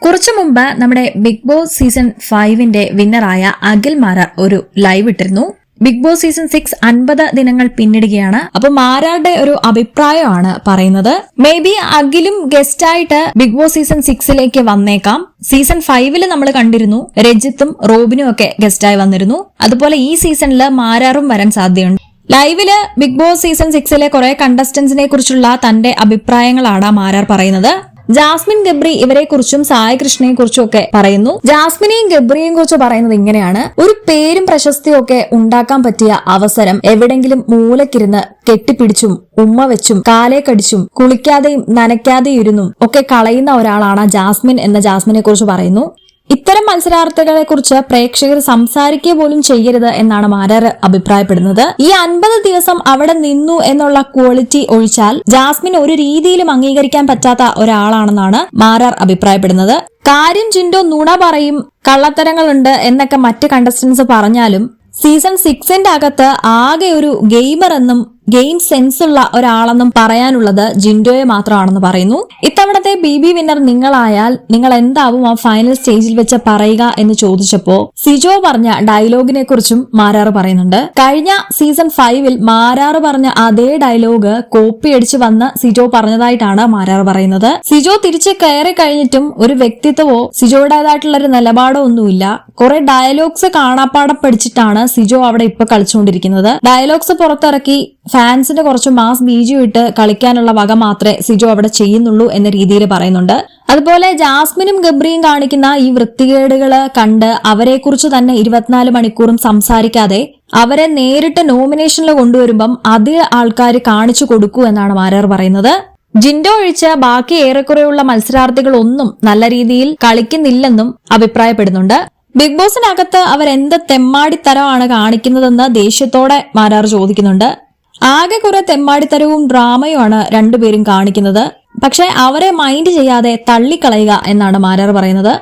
കുറച്ചു മുമ്പ് നമ്മുടെ ബിഗ് ബോസ് സീസൺ 5ന്റെ വിന്നറായ അഖിൽ മാരാർ ഒരു ലൈവ് ഇട്ടിരുന്നു. ബിഗ് ബോസ് സീസൺ 6 50 ദിനങ്ങൾ പിന്നിടുകയാണ്. അപ്പൊ മാരാറുടെ ഒരു അഭിപ്രായമാണ് പറയുന്നത്. മേ ബി അഖിലും ഗസ്റ്റായിട്ട് ബിഗ് ബോസ് സീസൺ 6ലേക്ക് വന്നേക്കാം. സീസൺ 5 നമ്മൾ കണ്ടിരുന്നു, രജിത്തും റോബിനും ഒക്കെ ഗസ്റ്റായി വന്നിരുന്നു. അതുപോലെ ഈ സീസണില് മാരാറും വരാൻ സാധ്യതയുണ്ട്. ലൈവില് ബിഗ് ബോസ് സീസൺ 6ലെ കുറെ കണ്ടസ്റ്റന്റ്സിനെ കുറിച്ചുള്ള തന്റെ അഭിപ്രായങ്ങളാണ് മാരാർ പറയുന്നത്. ജാസ്മിൻ ഗബ്രി ഇവരെ കുറിച്ചും സായി കൃഷ്ണയെ കുറിച്ചും ഒക്കെ പറയുന്നു. ജാസ്മിനെയും ഗബ്രിയെയും കുറിച്ച് പറയുന്നത് ഇങ്ങനെയാണ്: ഒരു പേരും പ്രശസ്തിയും ഒക്കെ ഉണ്ടാക്കാൻ പറ്റിയ അവസരം എവിടെങ്കിലും മൂലക്കിരുന്ന് കെട്ടിപ്പിടിച്ചും ഉമ്മ വെച്ചും കാലേ കടിച്ചും കുളിക്കാതെയും നനയ്ക്കാതെയും ഇരുന്നും ഒക്കെ കളയുന്ന ഒരാളാണ് ജാസ്മിൻ എന്ന ജാസ്മിനെ കുറിച്ച് പറയുന്നു. ഇത്തരം മത്സരാർത്ഥികളെ കുറിച്ച് പ്രേക്ഷകർ സംസാരിക്കുക പോലും ചെയ്യരുത് എന്നാണ് മാരാർ അഭിപ്രായപ്പെടുന്നത്. ഈ 50 ദിവസം അവിടെ നിന്നു എന്നുള്ള ക്വാളിറ്റി ഒഴിച്ചാൽ ജാസ്മിൻ ഒരു രീതിയിലും അംഗീകരിക്കാൻ പറ്റാത്ത ഒരാളാണെന്നാണ് മാരാർ അഭിപ്രായപ്പെടുന്നത്. കാര്യം ജിൻഡോ നുണ പറയും, കള്ളത്തരങ്ങളുണ്ട് എന്നൊക്കെ മറ്റ് കണ്ടസ്റ്റൻസ് പറഞ്ഞാലും സീസൺ 6ന്റെ അകത്ത് ആകെ ഒരു ഗെയിമർ എന്നും ഗെയിം സെൻസ് ഉള്ള ഒരാളെന്നും പറയാനുള്ളത് ജിൻഡോയെ മാത്രമാണെന്ന് പറയുന്നു. ഇത്തവണത്തെ BB വിന്നർ നിങ്ങളായാൽ നിങ്ങൾ എന്താവും ആ ഫൈനൽ സ്റ്റേജിൽ വെച്ച് പറയുക എന്ന് ചോദിച്ചപ്പോ സിജോ പറഞ്ഞ ഡയലോഗിനെ കുറിച്ചും മാരാർ പറയുന്നുണ്ട്. കഴിഞ്ഞ സീസൺ 5ൽ മാരാർ പറഞ്ഞ അതേ ഡയലോഗ് കോപ്പി അടിച്ച് വന്ന് സിജോ പറഞ്ഞതായിട്ടാണ് മാരാർ പറയുന്നത്. സിജോ തിരിച്ച് കയറി കഴിഞ്ഞിട്ടും ഒരു വ്യക്തിത്വമോ സിജോയുടേതായിട്ടുള്ള ഒരു നിലപാടോ ഒന്നുമില്ല. കുറെ ഡയലോഗ്സ് കാണാപ്പാടം പഠിച്ചിട്ടാണ് സിജോ അവിടെ ഇപ്പൊ കളിച്ചുകൊണ്ടിരിക്കുന്നത്. ഡയലോഗ്സ് പുറത്തിറക്കി ഫാൻസിന്റെ കുറച്ച് മാസ് ബീജം ഇട്ട് കളിക്കാനുള്ള വക മാത്രമേ സിജോ അവിടെ ചെയ്യുന്നുള്ളൂ എന്ന രീതിയിൽ പറയുന്നുണ്ട്. അതുപോലെ ജാസ്മിനും ഗബ്രിയും കാണിക്കുന്ന ഈ വൃത്തികേടുകള് കണ്ട് അവരെ കുറിച്ച് തന്നെ 24 മണിക്കൂറും സംസാരിക്കാതെ അവരെ നേരിട്ട് നോമിനേഷനിൽ കൊണ്ടുവരുമ്പം അതേ ആൾക്കാർ കാണിച്ചു കൊടുക്കൂ എന്നാണ് മാരാർ പറയുന്നത്. ജിൻഡോ ഒഴിച്ച് ബാക്കി ഏറെക്കുറെയുള്ള മത്സരാർത്ഥികളൊന്നും നല്ല രീതിയിൽ കളിക്കുന്നില്ലെന്നും അഭിപ്രായപ്പെടുന്നുണ്ട്. ബിഗ് ബോസിനകത്ത് അവരെന്ത് തെമ്മാടിത്തരമാണ് കാണിക്കുന്നതെന്ന് ദേഷ്യത്തോടെ മാരാർ ചോദിക്കുന്നുണ്ട്. ആകെ കുറെ തെമ്മാടിത്തരവും ഡ്രാമയുമാണ് രണ്ടുപേരും കാണിക്കുന്നത്. പക്ഷെ അവരെ മൈൻഡ് ചെയ്യാതെ തള്ളിക്കളയുക എന്നാണ് മാരാർ പറയുന്നത്.